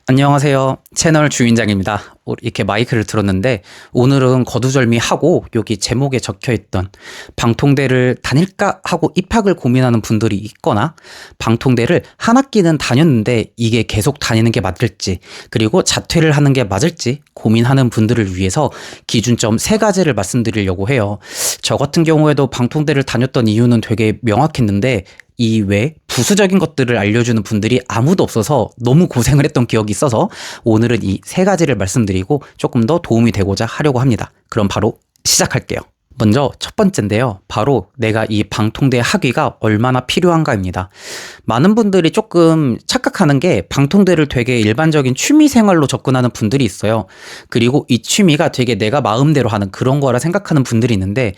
안녕하세요. 채널 주인장입니다. 이렇게 마이크를 들었는데 오늘은 거두절미하고 여기 제목에 적혀있던 방통대를 다닐까 하고 입학을 고민하는 분들이 있거나 방통대를 한 학기는 다녔는데 이게 계속 다니는 게 맞을지 그리고 자퇴를 하는 게 맞을지 고민하는 분들을 위해서 기준점 3가지를 말씀드리려고 해요. 저 같은 경우에도 방통대를 다녔던 이유는 되게 명확했는데 이 외 부수적인 것들을 알려주는 분들이 아무도 없어서 너무 고생을 했던 기억이 있어서 오늘은 이 3가지를 말씀드리고 조금 더 도움이 되고자 하려고 합니다. 그럼 바로 시작할게요. 먼저 첫 번째인데요. 바로 내가 이 방통대 학위가 얼마나 필요한가입니다. 많은 분들이 조금 착각하는 게 방통대를 되게 일반적인 취미 생활로 접근하는 분들이 있어요. 그리고 이 취미가 되게 내가 마음대로 하는 그런 거라 생각하는 분들이 있는데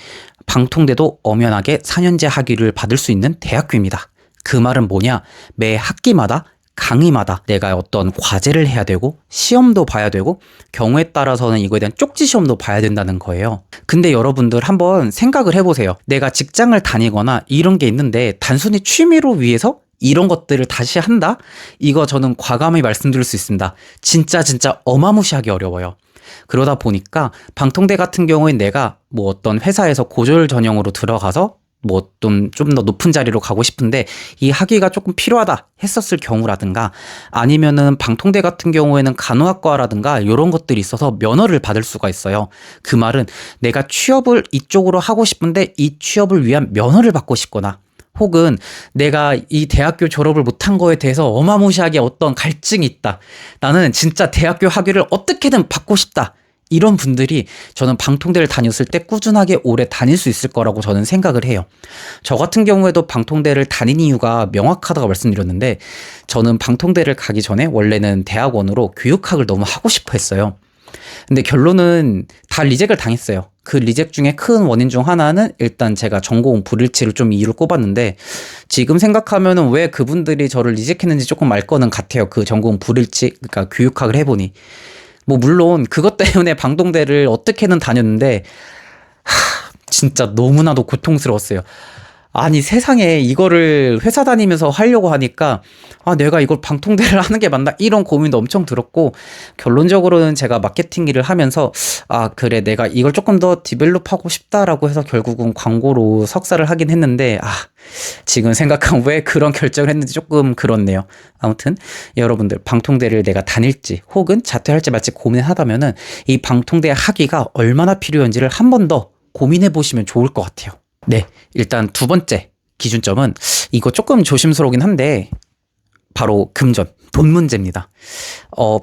방통대도 엄연하게 4년제 학위를 받을 수 있는 대학교입니다. 그 말은 뭐냐? 매 학기마다 강의마다 내가 어떤 과제를 해야 되고 시험도 봐야 되고 경우에 따라서는 이거에 대한 쪽지 시험도 봐야 된다는 거예요. 근데 여러분들 한번 생각을 해보세요. 내가 직장을 다니거나 이런 게 있는데 단순히 취미로 위해서 이런 것들을 다시 한다? 이거 저는 과감히 말씀드릴 수 있습니다. 진짜 어마무시하게 어려워요. 그러다 보니까 방통대 같은 경우엔 내가 뭐 어떤 회사에서 고졸 전형으로 들어가서 뭐 좀 더 높은 자리로 가고 싶은데 이 학위가 조금 필요하다 했었을 경우라든가 아니면은 방통대 같은 경우에는 간호학과라든가 이런 것들이 있어서 면허를 받을 수가 있어요. 그 말은 내가 취업을 이쪽으로 하고 싶은데 이 취업을 위한 면허를 받고 싶거나 혹은 내가 이 대학교 졸업을 못한 거에 대해서 어마무시하게 어떤 갈증이 있다. 나는 진짜 대학교 학위를 어떻게든 받고 싶다. 이런 분들이 저는 방통대를 다녔을 때 꾸준하게 오래 다닐 수 있을 거라고 저는 생각을 해요. 저 같은 경우에도 방통대를 다닌 이유가 명확하다고 말씀드렸는데 저는 방통대를 가기 전에 원래는 대학원으로 교육학을 너무 하고 싶어 했어요. 근데 결론은 다 리젝을 당했어요. 그 리젝 중에 큰 원인 중 하나는 일단 제가 전공 불일치를 좀 이유를 꼽았는데 지금 생각하면은 왜 그분들이 저를 리젝했는지 조금 알 거는 같아요. 그 전공 불일치, 그러니까 교육학을 해보니. 뭐 물론 그것 때문에 방통대를 어떻게든 다녔는데 진짜 너무나도 고통스러웠어요. 아니 세상에 이거를 회사 다니면서 하려고 하니까 내가 이걸 방통대를 하는 게 맞나 이런 고민도 엄청 들었고 결론적으로는 제가 마케팅 일을 하면서 그래 내가 이걸 조금 더 디벨롭하고 싶다라고 해서 결국은 광고로 석사를 하긴 했는데 지금 생각하면 왜 그런 결정을 했는지 조금 그렇네요. 아무튼 여러분들 방통대를 내가 다닐지 혹은 자퇴할지 말지 고민하다면은 이 방통대 학위가 얼마나 필요한지를 한 번 더 고민해 보시면 좋을 것 같아요. 네, 일단 2번째 기준점은 이거 조금 조심스러우긴 한데 바로 금전, 돈 문제입니다.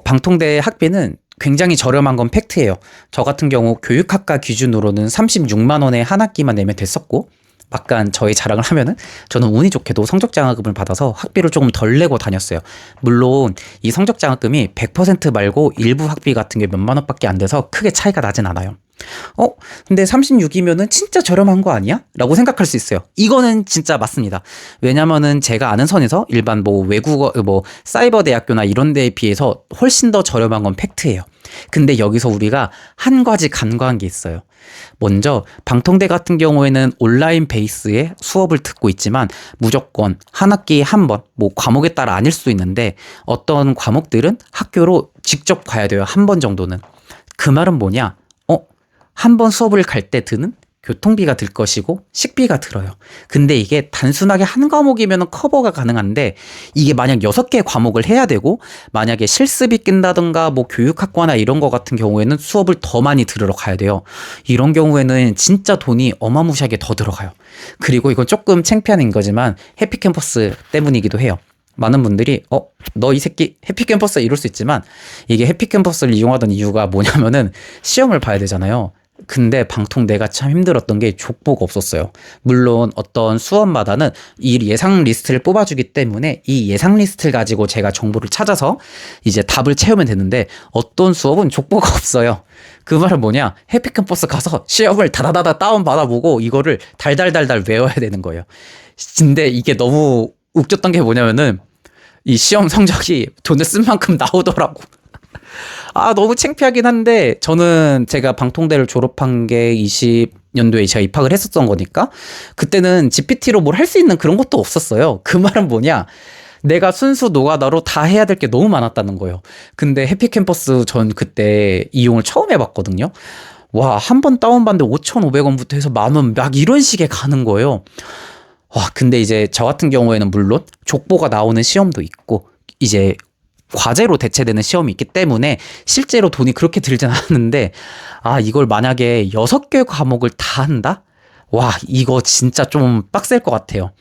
방통대 학비는 굉장히 저렴한 건 팩트예요. 저 같은 경우 교육학과 기준으로는 36만 원에 한 학기만 내면 됐었고 약간 저희 자랑을 하면은 저는 운이 좋게도 성적장학금을 받아서 학비를 조금 덜 내고 다녔어요. 물론 이 성적장학금이 100% 말고 일부 학비 같은 게 몇만 원밖에 안 돼서 크게 차이가 나진 않아요. 근데 36이면은 진짜 저렴한 거 아니야? 라고 생각할 수 있어요. 이거는 진짜 맞습니다. 왜냐면은 제가 아는 선에서 일반 뭐 외국어, 사이버 대학교나 이런 데에 비해서 훨씬 더 저렴한 건 팩트예요. 근데 여기서 우리가 한 가지 간과한 게 있어요. 먼저 방통대 같은 경우에는 온라인 베이스의 수업을 듣고 있지만 무조건 한 학기에 한 번, 뭐 과목에 따라 아닐 수도 있는데 어떤 과목들은 학교로 직접 가야 돼요. 한 번 정도는. 그 말은 뭐냐? 한 번 수업을 갈 때 드는 교통비가 들 것이고 식비가 들어요. 근데 이게 단순하게 한 과목이면 커버가 가능한데 이게 만약 6개 과목을 해야 되고 만약에 실습이 낀다든가 뭐 교육학과나 이런 거 같은 경우에는 수업을 더 많이 들으러 가야 돼요. 이런 경우에는 진짜 돈이 어마무시하게 더 들어가요. 그리고 이건 조금 창피한 거지만 해피캠퍼스 때문이기도 해요. 많은 분들이 너 이 새끼 해피캠퍼스 이럴 수 있지만 이게 해피캠퍼스를 이용하던 이유가 뭐냐면은 시험을 봐야 되잖아요. 근데 방통대가 참 힘들었던 게 족보가 없었어요. 물론 어떤 수업마다는 이 예상 리스트를 뽑아주기 때문에 이 예상 리스트를 가지고 제가 정보를 찾아서 이제 답을 채우면 되는데 어떤 수업은 족보가 없어요. 그 말은 뭐냐? 해피캠퍼스 가서 시험을 다다다다 다운받아보고 이거를 달달달달 외워야 되는 거예요. 근데 이게 너무 웃겼던 게 뭐냐면은 이 시험 성적이 돈을 쓴 만큼 나오더라고. 너무 창피하긴 한데 저는 제가 방통대를 졸업한 게 20년도에 제가 입학을 했었던 거니까 그때는 GPT로 뭘 할 수 있는 그런 것도 없었어요. 그 말은 뭐냐? 내가 순수 노가다로 다 해야 될 게 너무 많았다는 거예요. 근데 해피캠퍼스 전 그때 이용을 처음 해봤거든요. 와, 한 번 다운받는데 5,500원부터 해서 10,000원 막 이런 식의 가는 거예요. 와, 근데 이제 저 같은 경우에는 물론 족보가 나오는 시험도 있고 이제 과제로 대체되는 시험이 있기 때문에 실제로 돈이 그렇게 들진 않았는데, 아, 이걸 만약에 6개 과목을 다 한다? 와, 이거 진짜 좀 빡셀 것 같아요.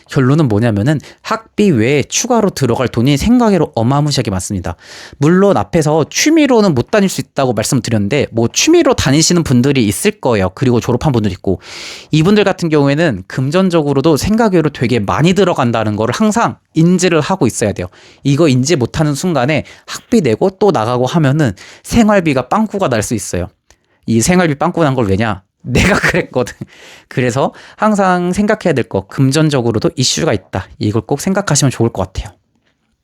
결론은 뭐냐면은 학비 외에 추가로 들어갈 돈이 생각외로 어마무시하게 많습니다. 물론 앞에서 취미로는 못 다닐 수 있다고 말씀드렸는데 뭐 취미로 다니시는 분들이 있을 거예요. 그리고 졸업한 분들 있고, 이분들 같은 경우에는 금전적으로도 생각외로 되게 많이 들어간다는 거를 항상 인지를 하고 있어야 돼요. 이거 인지 못하는 순간에 학비 내고 또 나가고 하면은 생활비가 빵꾸가 날 수 있어요. 이 생활비 빵꾸 난 걸 왜냐? 내가 그랬거든. 그래서 항상 생각해야 될 거, 금전적으로도 이슈가 있다. 이걸 꼭 생각하시면 좋을 것 같아요.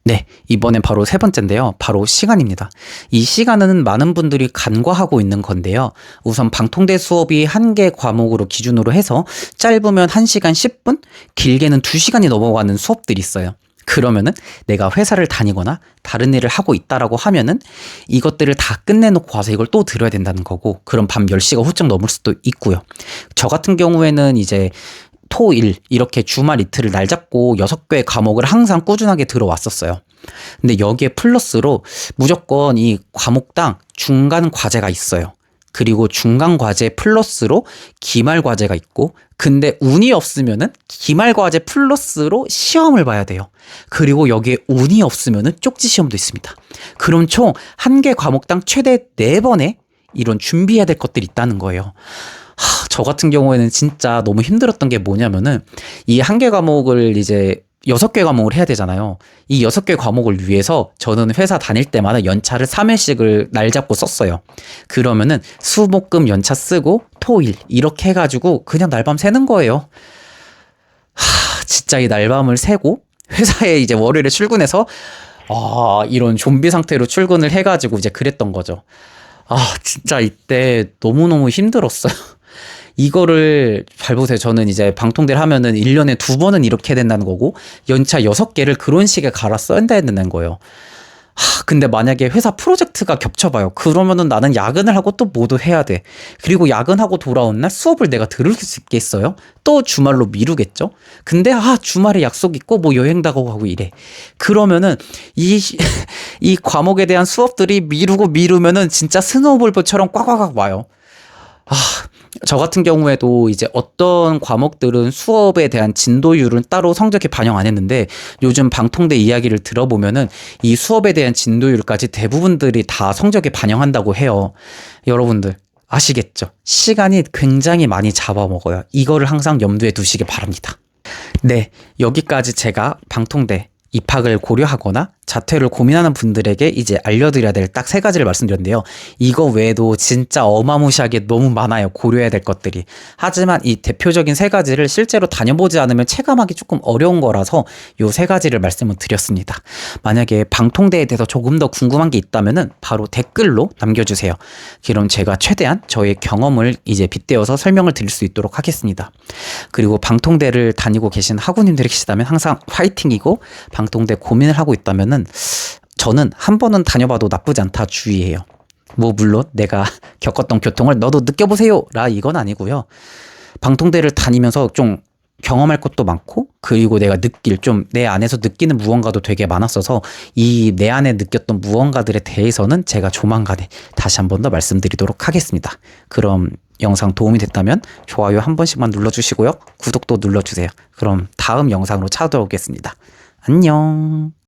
네, 이번엔 바로 세 번째인데요. 바로 시간입니다. 이 시간은 많은 분들이 간과하고 있는 건데요. 우선 방통대 수업이 한 개 과목으로 기준으로 해서 짧으면 1시간 10분, 길게는 2시간이 넘어가는 수업들이 있어요. 그러면은 내가 회사를 다니거나 다른 일을 하고 있다라고 하면은 이것들을 다 끝내놓고 와서 이걸 또 들어야 된다는 거고, 그럼 밤 10시가 훌쩍 넘을 수도 있고요. 저 같은 경우에는 이제 토, 일 이렇게 주말 이틀을 날 잡고 6개 과목을 항상 꾸준하게 들어왔었어요. 근데 여기에 플러스로 무조건 이 과목당 중간 과제가 있어요. 그리고 중간 과제 플러스로 기말 과제가 있고, 근데 운이 없으면은 기말 과제 플러스로 시험을 봐야 돼요. 그리고 여기에 운이 없으면은 쪽지 시험도 있습니다. 그럼 총 한 개 과목당 최대 4번의 이런 준비해야 될 것들이 있다는 거예요. 저 같은 경우에는 진짜 너무 힘들었던 게 뭐냐면은 이 한 개 과목을 이제 6개 과목을 해야 되잖아요. 이 6개 과목을 위해서 저는 회사 다닐 때마다 연차를 3일씩을 날 잡고 썼어요. 그러면은 수, 목, 금 연차 쓰고 토, 일 이렇게 해가지고 그냥 날밤 새는 거예요. 진짜 이 날밤을 새고 회사에 이제 월요일에 출근해서 이런 좀비 상태로 출근을 해가지고 이제 그랬던 거죠. 진짜 이때 너무너무 힘들었어요. 이거를 잘 보세요. 저는 이제 방통대를 하면은 1년에 2번은 이렇게 해야 된다는 거고, 연차 6개를 그런 식에 갈아 써야 된다는 거예요. 근데 만약에 회사 프로젝트가 겹쳐봐요. 그러면은 나는 야근을 하고 또 모두 해야 돼. 그리고 야근하고 돌아온 날 수업을 내가 들을 수 있겠어요? 또 주말로 미루겠죠? 근데 주말에 약속 있고 뭐 여행도 하고 이래. 그러면은 이 과목에 대한 수업들이 미루면은 진짜 스노우볼처럼 꽉꽉 와요. 저 같은 경우에도 이제 어떤 과목들은 수업에 대한 진도율은 따로 성적에 반영 안 했는데, 요즘 방통대 이야기를 들어보면은 이 수업에 대한 진도율까지 대부분들이 다 성적에 반영한다고 해요. 여러분들 아시겠죠? 시간이 굉장히 많이 잡아먹어요. 이거를 항상 염두에 두시기 바랍니다. 네, 여기까지 제가 방통대 입학을 고려하거나 자퇴를 고민하는 분들에게 이제 알려드려야 될 딱 3가지를 말씀드렸는데요. 이거 외에도 진짜 어마무시하게 너무 많아요. 고려해야 될 것들이. 하지만 이 대표적인 3가지를 실제로 다녀보지 않으면 체감하기 조금 어려운 거라서 요 3가지를 말씀을 드렸습니다. 만약에 방통대에 대해서 조금 더 궁금한 게 있다면은 바로 댓글로 남겨주세요. 그럼 제가 최대한 저의 경험을 이제 빗대어서 설명을 드릴 수 있도록 하겠습니다. 그리고 방통대를 다니고 계신 학우님들이 계시다면 항상 화이팅이고, 방통대 고민을 하고 있다면은 저는 한 번은 다녀봐도 나쁘지 않다 주의해요. 뭐 물론 내가 겪었던 교통을 너도 느껴보세요 라 이건 아니고요. 방통대를 다니면서 좀 경험할 것도 많고, 그리고 내가 느낄 좀 내 안에서 느끼는 무언가도 되게 많았어서 이 내 안에 느꼈던 무언가들에 대해서는 제가 조만간에 다시 한 번 더 말씀드리도록 하겠습니다. 그럼 영상 도움이 됐다면 좋아요 한 번씩만 눌러주시고요. 구독도 눌러주세요. 그럼 다음 영상으로 찾아오겠습니다. 안녕.